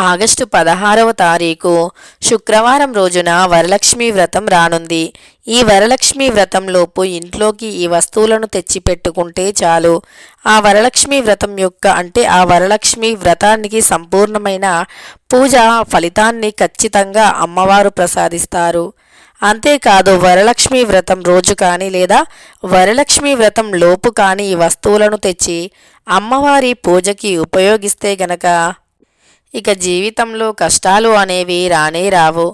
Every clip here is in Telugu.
ఆగస్టు 16వ తారీఖు శుక్రవారం రోజున వరలక్ష్మి వ్రతం రానుంది. ఈ వరలక్ష్మి వ్రతంలోపు ఇంట్లోకి ఈ వస్తువులను తెచ్చిపెట్టుకుంటే చాలు. ఆ వరలక్ష్మి వ్రతం ఆ వరలక్ష్మి వ్రతానికి సంపూర్ణమైన పూజ ఫలితాన్ని ఖచ్చితంగా అమ్మవారు ప్రసాదిస్తారు. అంతేకాదు వరలక్ష్మి వ్రతం రోజు కానీ లేదా వరలక్ష్మి వ్రతం లోపు కానీ ఈ వస్తువులను తెచ్చి అమ్మవారి పూజకి ఉపయోగిస్తే గనక ఇక జీవితంలో కష్టాలు అనేవి రానే రావు.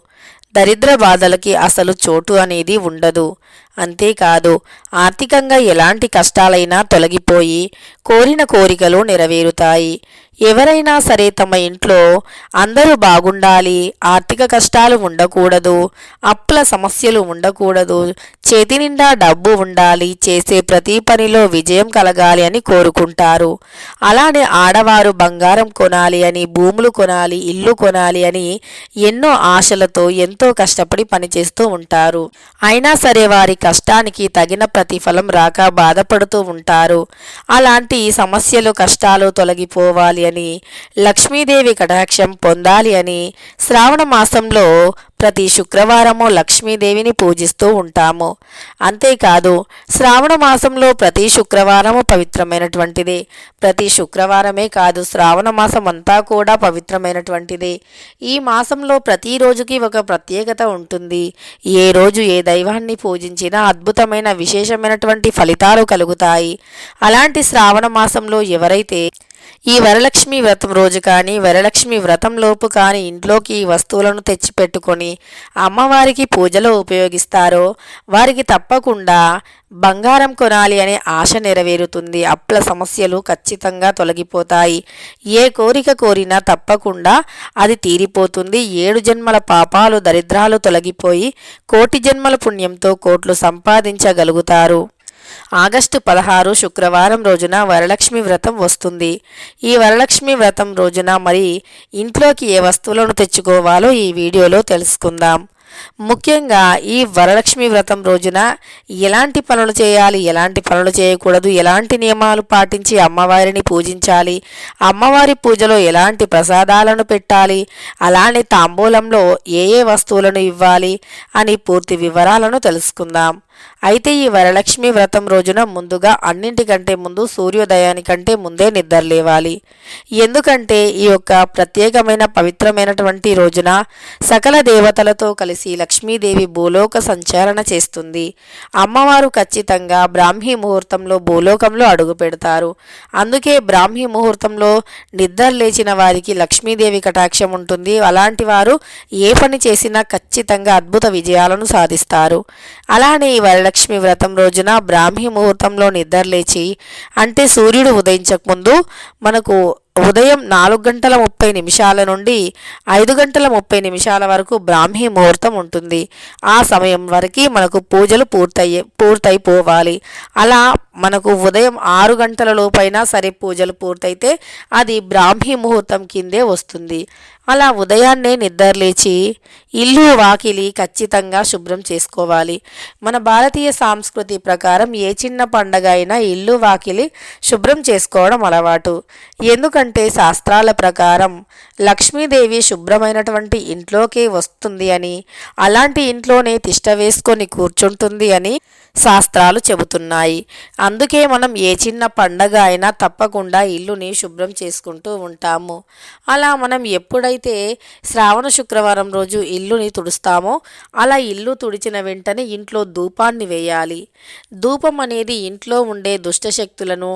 దరిద్ర బాధలకి అసలు చోటు అనేది ఉండదు. అంతేకాదు ఆర్థికంగా ఎలాంటి కష్టాలైనా తొలగిపోయి కోరిన కోరికలు నెరవేరుతాయి. ఎవరైనా సరే తమ ఇంట్లో అందరూ బాగుండాలి, ఆర్థిక కష్టాలు ఉండకూడదు, అప్పుల సమస్యలు ఉండకూడదు, చేతి నిండా డబ్బు ఉండాలి, చేసే ప్రతి పనిలో విజయం కలగాలి అని కోరుకుంటారు. అలానే ఆడవారు బంగారం కొనాలి అని, భూములు కొనాలి, ఇల్లు కొనాలి అని ఎన్నో ఆశలతో ఎంతో కష్టపడి పనిచేస్తూ ఉంటారు. అయినా సరే వారి కష్టానికి తగిన ప్రతిఫలం రాక బాధపడుతూ ఉంటారు. అలాంటి సమస్యలు కష్టాలు తొలగిపోవాలి అని, లక్ష్మీదేవి కటాక్షం పొందాలి అని శ్రావణ మాసంలో ప్రతి శుక్రవారము లక్ష్మీదేవిని పూజిస్తూ ఉంటాము. అంతేకాదు శ్రావణ మాసంలో ప్రతి శుక్రవారము పవిత్రమైనటువంటిదే. ప్రతి శుక్రవారమే కాదు, శ్రావణ మాసం అంతా కూడా పవిత్రమైనటువంటిదే. ఈ మాసంలో ప్రతిరోజుకి ఒక ప్రత్యేకత ఉంటుంది. ఏ రోజు ఏ దైవాన్ని పూజించినా అద్భుతమైన విశేషమైనటువంటి ఫలితాలు కలుగుతాయి. అలాంటి శ్రావణ మాసంలో ఎవరైతే ఈ వరలక్ష్మి వ్రతం రోజు కానీ వరలక్ష్మి వ్రతం లోపు కానీ ఇంట్లోకి ఈ వస్తువులను తెచ్చిపెట్టుకొని అమ్మవారికి పూజలో ఉపయోగిస్తారో వారికి తప్పకుండా బంగారం కొనాలి అనే ఆశ నెరవేరుతుంది. అప్పుల సమస్యలు ఖచ్చితంగా తొలగిపోతాయి. ఏ కోరిక కోరినా తప్పకుండా అది తీరిపోతుంది. 7 జన్మల పాపాలు దరిద్రాలు తొలగిపోయి కోటి జన్మల పుణ్యంతో కోట్లు సంపాదించగలుగుతారు. ఆగస్టు 16 శుక్రవారం రోజున వరలక్ష్మి వ్రతం వస్తుంది. ఈ వరలక్ష్మి వ్రతం రోజున మరి ఇంట్లోకి ఏ వస్తువులను తెచ్చుకోవాలో ఈ వీడియోలో తెలుసుకుందాం. ముఖ్యంగా ఈ వరలక్ష్మి వ్రతం రోజున ఎలాంటి పనులు చేయాలి, ఎలాంటి పనులు చేయకూడదు, ఎలాంటి నియమాలు పాటించి అమ్మవారిని పూజించాలి, అమ్మవారి పూజలో ఎలాంటి ప్రసాదాలను పెట్టాలి, అలానే తాంబూలంలో ఏ ఏ వస్తువులను ఇవ్వాలి అని పూర్తి వివరాలను తెలుసుకుందాం. అయితే ఈ వరలక్ష్మి వ్రతం రోజున ముందుగా అన్నింటికంటే ముందు సూర్యోదయానికంటే ముందే నిద్రలేవాలి. ఎందుకంటే ఈ యొక్క ప్రత్యేకమైన పవిత్రమైనటువంటి రోజున సకల దేవతలతో కలిసి లక్ష్మీదేవి భూలోక సంచారణ చేస్తుంది. అమ్మవారు ఖచ్చితంగా బ్రాహ్మీ ముహూర్తంలో భూలోకంలో అడుగు పెడతారు. అందుకే బ్రాహ్మీ ముహూర్తంలో నిద్ర లేచిన వారికి లక్ష్మీదేవి కటాక్షం ఉంటుంది. అలాంటి వారు ఏ పని చేసినా ఖచ్చితంగా అద్భుత విజయాలను సాధిస్తారు. అలానే ఈ వరలక్ష్మి వ్రతం రోజున బ్రాహ్మీ ముహూర్తంలో నిద్రలేచి అంటే సూర్యుడు ఉదయించకముందు మనకు ఉదయం 4:30 నుండి 5:30 వరకు బ్రాహ్మీ ముహూర్తం ఉంటుంది. ఆ సమయం వరకు మనకు పూజలు పూర్తయిపోవాలి. అలా మనకు ఉదయం 6 గంటల లోపైనా సరే పూజలు పూర్తయితే అది బ్రాహ్మీ ముహూర్తం కిందే వస్తుంది. అలా ఉదయాన్నే నిద్రలేచి ఇల్లు వాకిలి ఖచ్చితంగా శుభ్రం చేసుకోవాలి. మన భారతీయ సంస్కృతి ప్రకారం ఏ చిన్న పండగ అయినా ఇల్లు వాకిలి శుభ్రం చేసుకోవడం అలవాటు. ఎందుకంటే శాస్త్రాల ప్రకారం లక్ష్మీదేవి శుభ్రమైనటువంటి ఇంట్లోకి వస్తుంది అని, అలాంటి ఇంట్లోనే తిష్ట వేసుకొని కూర్చుంటుంది అని శాస్త్రాలు చెబుతున్నాయి. అందుకే మనం ఏ చిన్న పండగ అయినా తప్పకుండా ఇల్లుని శుభ్రం చేసుకుంటూ ఉంటాము. అలా మనం ఎప్పుడైతే శ్రావణ శుక్రవారం రోజు ఇల్లుని తుడుస్తామో అలా ఇల్లు తుడిచిన వెంటనే ఇంట్లో ధూపాన్ని వేయాలి. ధూపం అనేది ఇంట్లో ఉండే దుష్టశక్తులను,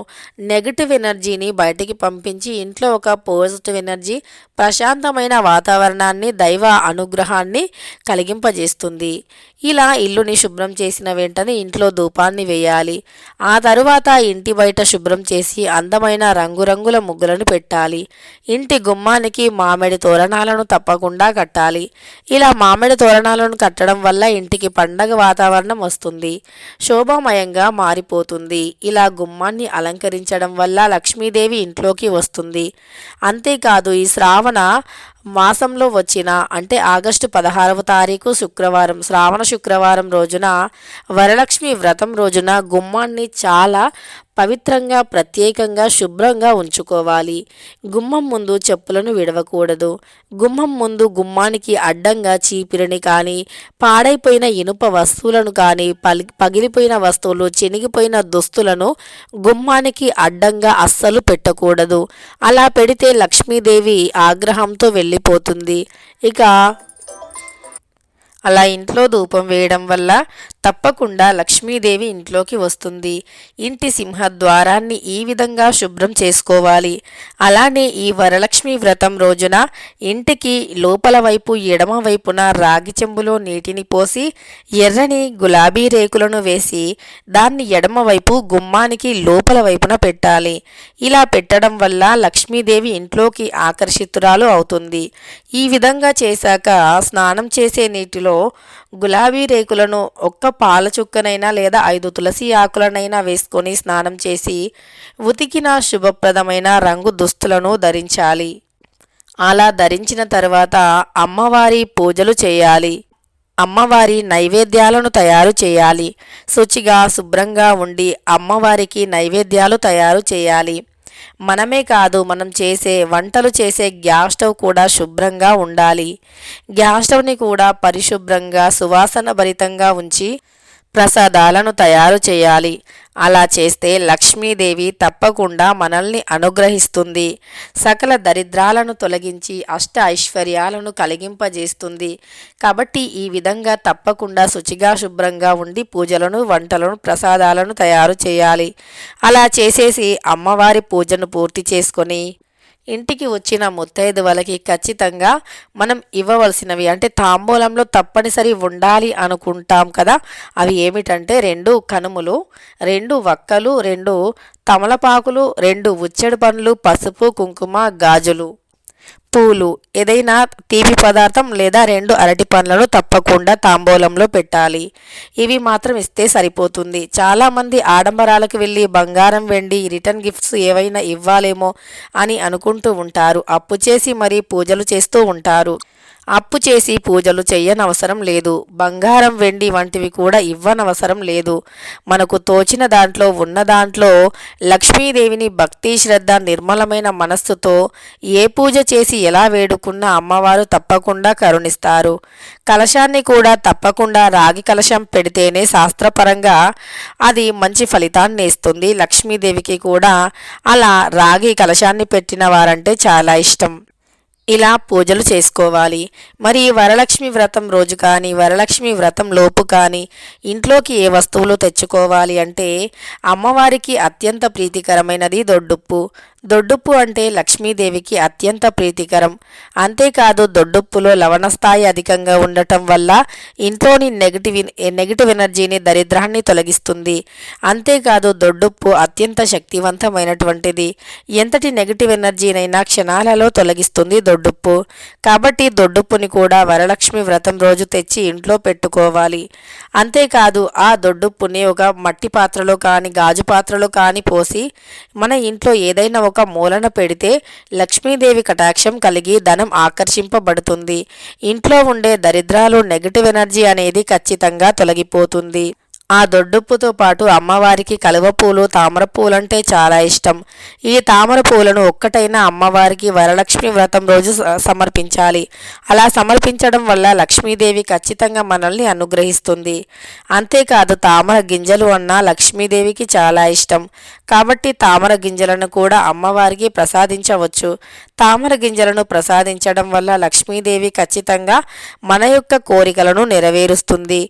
నెగటివ్ ఎనర్జీని బయటికి పంపించి ఇంట్లో ఒక పాజిటివ్ ఎనర్జీ, ప్రశాంతమైన వాతావరణాన్ని, దైవ అనుగ్రహాన్ని కలిగింపజేస్తుంది. ఇలా ఇల్లుని శుభ్రం చేసిన వెంటనే ఇంట్లో ధూపాన్ని వేయాలి. ఆ తరువాత ఇంటి బయట శుభ్రం చేసి అందమైన రంగురంగుల ముగ్గులను పెట్టాలి. ఇంటి గుమ్మానికి మామిడి తోరణాలను తప్పకుండా కట్టాలి. ఇలా మామిడి తోరణాలను కట్టడం వల్ల ఇంటికి పండగ వాతావరణం వస్తుంది, శోభామయంగా మారిపోతుంది. ఇలా గుమ్మాన్ని అలంకరించడం వల్ల లక్ష్మీదేవి ఇంట్లోకి వస్తుంది. అంతేకాదు ఈ శ్రావణ మాసంలో వచ్చిన అంటే ఆగస్టు 16వ తారీఖు శుక్రవారం, శ్రావణ శుక్రవారం రోజున వరలక్ష్మి వ్రతం రోజున గుమ్మాన్ని చాలా పవిత్రంగా ప్రత్యేకంగా శుభ్రంగా ఉంచుకోవాలి. గుమ్మం ముందు చెప్పులను విడవకూడదు. గుమ్మం ముందు గుమ్మానికి అడ్డంగా చీపిరిని కానీ, పాడైపోయిన ఇనుప వస్తువులను కానీ, పగిలిపోయిన వస్తువులు, చినిగిపోయిన దుస్తులను గుమ్మానికి అడ్డంగా అస్సలు పెట్టకూడదు. అలా పెడితే లక్ష్మీదేవి ఆగ్రహంతో వెళ్ళిపోతుంది. ఇక అలా ఇంట్లో ధూపం వేయడం వల్ల తప్పకుండా లక్ష్మీదేవి ఇంట్లోకి వస్తుంది. ఇంటి సింహద్వారాన్ని ఈ విధంగా శుభ్రం చేసుకోవాలి. అలానే ఈ వరలక్ష్మి వ్రతం రోజున ఇంటికి లోపల వైపు ఎడమ వైపున రాగి చెంబులో నీటిని పోసి ఎర్రని గులాబీ రేకులను వేసి దాన్ని ఎడమ వైపు గుమ్మానికి లోపల వైపున పెట్టాలి. ఇలా పెట్టడం వల్ల లక్ష్మీదేవి ఇంట్లోకి ఆకర్షితురాలు అవుతుంది. ఈ విధంగా చేశాక స్నానం చేసే నీటిలో గులాబీ రేకులను ఒక్క పాల చుక్కనైనా లేదా 5 తులసి ఆకులనైనా వేసుకొని స్నానం చేసి ఉతికిన శుభప్రదమైన రంగు దుస్తులను ధరించాలి. అలా ధరించిన తర్వాత అమ్మవారి పూజలు చేయాలి. అమ్మవారి నైవేద్యాలను తయారు చేయాలి. శుచిగా శుభ్రంగా ఉండి అమ్మవారికి నైవేద్యాలు తయారు చేయాలి. మనమే కాదు, మనం చేసే వంటలు చేసే గ్యాస్ స్టవ్ కూడా శుభ్రంగా ఉండాలి. గ్యాస్ స్టవ్ని కూడా పరిశుభ్రంగా సువాసన భరితంగా ఉంచి ప్రసాదాలను తయారు చేయాలి. అలా చేస్తే లక్ష్మీదేవి తప్పకుండా మనల్ని అనుగ్రహిస్తుంది. సకల దరిద్రాలను తొలగించి అష్ట ఐశ్వర్యాలను కలిగింపజేస్తుంది. కాబట్టి ఈ విధంగా తప్పకుండా శుచిగా శుభ్రంగా ఉండి పూజలను, వంటలను, ప్రసాదాలను తయారు చేయాలి. అలా చేసేసి అమ్మవారి పూజను పూర్తి చేసుకొని ఇంటికి వచ్చిన ముత్తైదువలకి ఖచ్చితంగా మనం ఇవ్వవలసినవి అంటే తాంబూలంలో తప్పనిసరి ఉండాలి అనుకుంటాం కదా, అవి ఏమిటంటే 2 కనుములు, 2 వక్కలు, 2 తమలపాకులు, 2 ఉచ్చెడు పండ్లు, పసుపు, కుంకుమ, గాజులు, పూలు, ఏదైనా తీపి పదార్థం లేదా 2 అరటి పండ్లను తప్పకుండా తాంబూలంలో పెట్టాలి. ఇవి మాత్రం ఇస్తే సరిపోతుంది. చాలామంది ఆడంబరాలకు వెళ్ళి బంగారం, వెండి, రిటర్న్ గిఫ్ట్స్ ఏవైనా ఇవ్వాలేమో అని అనుకుంటూ ఉంటారు. అప్పు చేసి మరీ పూజలు చేస్తూ ఉంటారు. అప్పు చేసి పూజలు చెయ్యనవసరం లేదు. బంగారం, వెండి వంటివి కూడా ఇవ్వనవసరం లేదు. మనకు తోచిన దాంట్లో ఉన్న దాంట్లో లక్ష్మీదేవిని భక్తి, శ్రద్ధ, నిర్మలమైన మనస్సుతో ఏ పూజ చేసి ఎలా వేడుకున్నా అమ్మవారు తప్పకుండా కరుణిస్తారు. కలశాన్ని కూడా తప్పకుండా రాగి కలశం పెడితేనే శాస్త్రపరంగా అది మంచి ఫలితాన్ని ఇస్తుంది. లక్ష్మీదేవికి కూడా అలా రాగి కలశాన్ని పెట్టిన వారంటే చాలా ఇష్టం. ఇలా పూజలు చేసుకోవాలి. మరి వరలక్ష్మి వ్రతం రోజు కానీ, వరలక్ష్మి వ్రతం లోపు కానీ ఇంట్లోకి ఏ వస్తువులు తెచ్చుకోవాలి అంటే అమ్మవారికి అత్యంత ప్రీతికరమైనది దొడ్డుప్పు. దొడ్డుప్పు అంటే లక్ష్మీదేవికి అత్యంత ప్రీతికరం. అంతేకాదు దొడ్డుప్పులో లవణ స్థాయి అధికంగా ఉండటం వల్ల ఇంట్లోని నెగిటివ్ ఎనర్జీని, దరిద్రాన్ని తొలగిస్తుంది. అంతేకాదు దొడ్డుప్పు అత్యంత శక్తివంతమైనటువంటిది. ఎంతటి నెగిటివ్ ఎనర్జీనైనా క్షణాలలో తొలగిస్తుంది దొడ్డుప్పు. కాబట్టి దొడ్డుప్పుని కూడా వరలక్ష్మి వ్రతం రోజు తెచ్చి ఇంట్లో పెట్టుకోవాలి. అంతేకాదు ఆ దొడ్డుప్పుని ఒక మట్టి పాత్రలో కానీ, గాజు పాత్రలో కానీ పోసి మన ఇంట్లో ఏదైనా ఒక మూలన పెడితే లక్ష్మీదేవి కటాక్షం కలిగి ధనం ఆకర్షింపబడుతుంది. ఇంట్లో ఉండే దరిద్రాలు, నెగిటివ్ ఎనర్జీ అనేది ఖచ్చితంగా తొలగిపోతుంది. ఆ దొడ్డుప్పుతో పాటు అమ్మవారికి కలువ పూలు, తామర పూలంటే చాలా ఇష్టం. ఈ తామర పూలను ఒక్కటైనా అమ్మవారికి వరలక్ష్మి వ్రతం రోజు సమర్పించాలి. అలా సమర్పించడం వల్ల లక్ష్మీదేవి ఖచ్చితంగా మనల్ని అనుగ్రహిస్తుంది. అంతేకాదు తామర గింజలు అన్నా లక్ష్మీదేవికి చాలా ఇష్టం. కాబట్టి తామర గింజలను కూడా అమ్మవారికి ప్రసాదించవచ్చు. తామర గింజలను ప్రసాదించడం వల్ల లక్ష్మీదేవి ఖచ్చితంగా మన యొక్క కోరికలను నెరవేరుస్తుంది.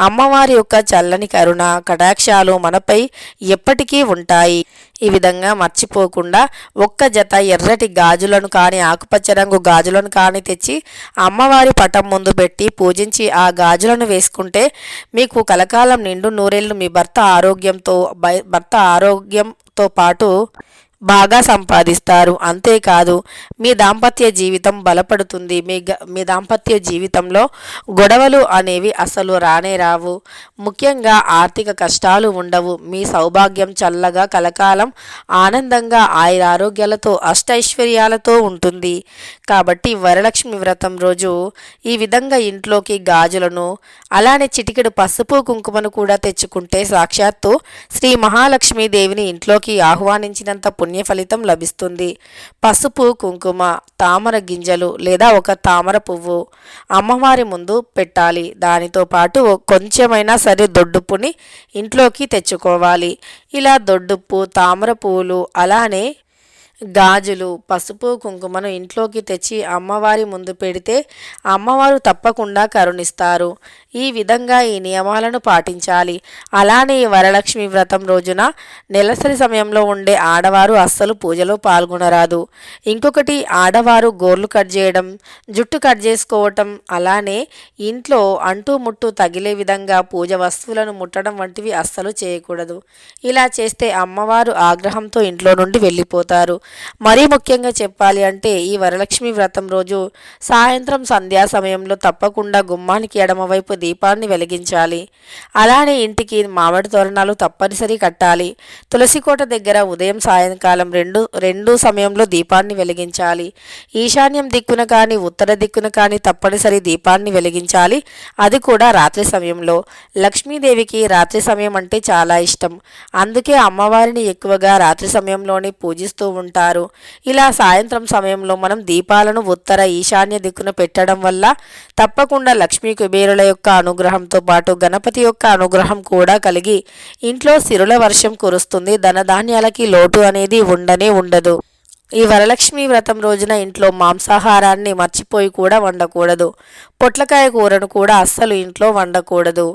అమ్మవారి యొక్క చల్లని కరుణ, కటాక్షాలు మనపై ఎప్పటికీ ఉంటాయి. ఈ విధంగా మర్చిపోకుండా ఒక్క జత ఎర్రటి గాజులను కానీ, ఆకుపచ్చ రంగు గాజులను కానీ తెచ్చి అమ్మవారి పటం ముందు పెట్టి పూజించి ఆ గాజులను వేసుకుంటే మీకు కలకాలం నిండు నూరేళ్లు మీ భర్త ఆరోగ్యంతో పాటు బాగా సంపాదిస్తారు. అంతేకాదు మీ దాంపత్య జీవితం బలపడుతుంది. మీ దాంపత్య జీవితంలో గొడవలు అనేవి అసలు రానే రావు. ముఖ్యంగా ఆర్థిక కష్టాలు ఉండవు. మీ సౌభాగ్యం చల్లగా కలకాలం ఆనందంగా ఆయురారోగ్యాలతో అష్టైశ్వర్యాలతో ఉంటుంది. కాబట్టి వరలక్ష్మి వ్రతం రోజు ఈ విధంగా ఇంట్లోకి గాజులను అలానే చిటికెడు పసుపు కుంకుమను కూడా తెచ్చుకుంటే సాక్షాత్తు శ్రీ మహాలక్ష్మీదేవిని ఇంట్లోకి ఆహ్వానించినంత పుణ్య ఫలితం లభిస్తుంది. పసుపు కుంకుమ, తామర గింజలు లేదా ఒక తామర పువ్వు అమ్మవారి ముందు పెట్టాలి. దానితో పాటు కొంచెమైనా సరే దొడ్డుప్పుని ఇంట్లోకి తెచ్చుకోవాలి. ఇలా దొడ్డుప్పు, తామర పువ్వులు అలానే గాజులు, పసుపు కుంకుమను ఇంట్లోకి తెచ్చి అమ్మవారి ముందు పెడితే అమ్మవారు తప్పకుండా కరుణిస్తారు. ఈ విధంగా ఈ నియమాలను పాటించాలి. అలానే ఈ వరలక్ష్మి వ్రతం రోజున నెలసరి సమయంలో ఉండే ఆడవారు అస్సలు పూజలో పాల్గొనరాదు. ఇంకొకటి, ఆడవారు గోర్లు కట్ చేయడం, జుట్టు కట్ చేసుకోవటం, అలానే ఇంట్లో అంటూ ముట్టు తగిలే విధంగా పూజ వస్తువులను ముట్టడం వంటివి అస్సలు చేయకూడదు. ఇలా చేస్తే అమ్మవారు ఆగ్రహంతో ఇంట్లో నుండి వెళ్ళిపోతారు. మరీ ముఖ్యంగా చెప్పాలి అంటే ఈ వరలక్ష్మి వ్రతం రోజు సాయంత్రం సంధ్యా సమయంలో తప్పకుండా గుమ్మానికి ఎడమవైపు దీపాన్ని వెలిగించాలి. అలానే ఇంటికి మామిడి తోరణాలు తప్పనిసరి కట్టాలి. తులసికోట దగ్గర ఉదయం సాయంకాలం రెండు సమయంలో దీపాన్ని వెలిగించాలి. ఈశాన్యం దిక్కున కానీ ఉత్తర దిక్కున కానీ తప్పనిసరి దీపాన్ని వెలిగించాలి. అది కూడా రాత్రి సమయంలో. లక్ష్మీదేవికి రాత్రి సమయం అంటే చాలా ఇష్టం. అందుకే అమ్మవారిని ఎక్కువగా రాత్రి సమయంలోనే పూజిస్తూ ఉంటారు. ఇలా సాయంత్రం సమయంలో మనం దీపాలను ఉత్తర ఈశాన్య దిక్కున పెట్టడం వల్ల తప్పకుండా లక్ష్మీ కుబేరుల యొక్క అనుగ్రహంతో పాటు గణపతి యొక్క అనుగ్రహం కూడా కలిగి ఇంట్లో సిరుల వర్షం కురుస్తుంది. ధనధాన్యాలకి లోటు అనేది ఉండనే ఉండదు. ఈ వరలక్ష్మి వ్రతం రోజున ఇంట్లో మాంసాహారాన్ని మర్చిపోయి కూడా వండకూడదు. పొట్లకాయ కూరను కూడా అస్సలు ఇంట్లో వండకూడదు.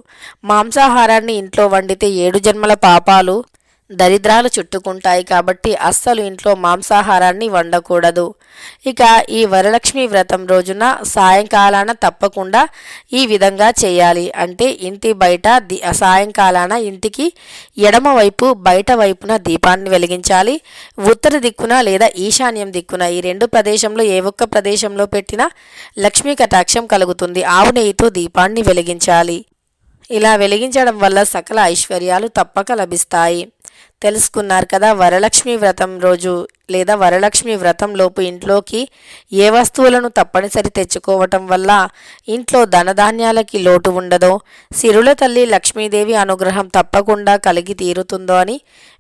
మాంసాహారాన్ని ఇంట్లో వండితే 7 జన్మల పాపాలు దరిద్రాలు చుట్టుకుంటాయి. కాబట్టి అస్సలు ఇంట్లో మాంసాహారాన్ని వండకూడదు. ఇక ఈ వరలక్ష్మి వ్రతం రోజున సాయంకాలాన తప్పకుండా ఈ విధంగా చేయాలి. అంటే ఇంటి బయట సాయంకాలాన ఇంటికి ఎడమవైపు బయట వైపున దీపాన్ని వెలిగించాలి. ఉత్తర దిక్కున లేదా ఈశాన్యం దిక్కున ఈ 2 ప్రదేశంలో ఏ ఒక్క ప్రదేశంలో పెట్టినా లక్ష్మీ కటాక్షం కలుగుతుంది. ఆవు నెయ్యితో దీపాన్ని వెలిగించాలి. ఇలా వెలిగించడం వల్ల సకల ఐశ్వర్యాలు తప్పక లభిస్తాయి. తెలుసుకున్నారు కదా. వరలక్ష్మి వ్రతం రోజు లేదా వరలక్ష్మి వ్రతం లోపు ఇంట్లోకి ఏ వస్తువులను తప్పనిసరి తెచ్చుకోవటం వల్ల ఇంట్లో ధనధాన్యాలకి లోటు ఉండదో, సిరుల తల్లి లక్ష్మీదేవి అనుగ్రహం తప్పకుండా కలిగి తీరుతుందో అని.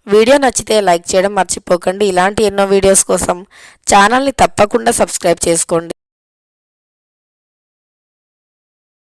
వీడియో నచ్చితే లైక్ చేయడం మర్చిపోకండి. ఇలాంటి ఎన్నో వీడియోస్ కోసం ఛానల్ని తప్పకుండా సబ్స్క్రైబ్ చేసుకోండి.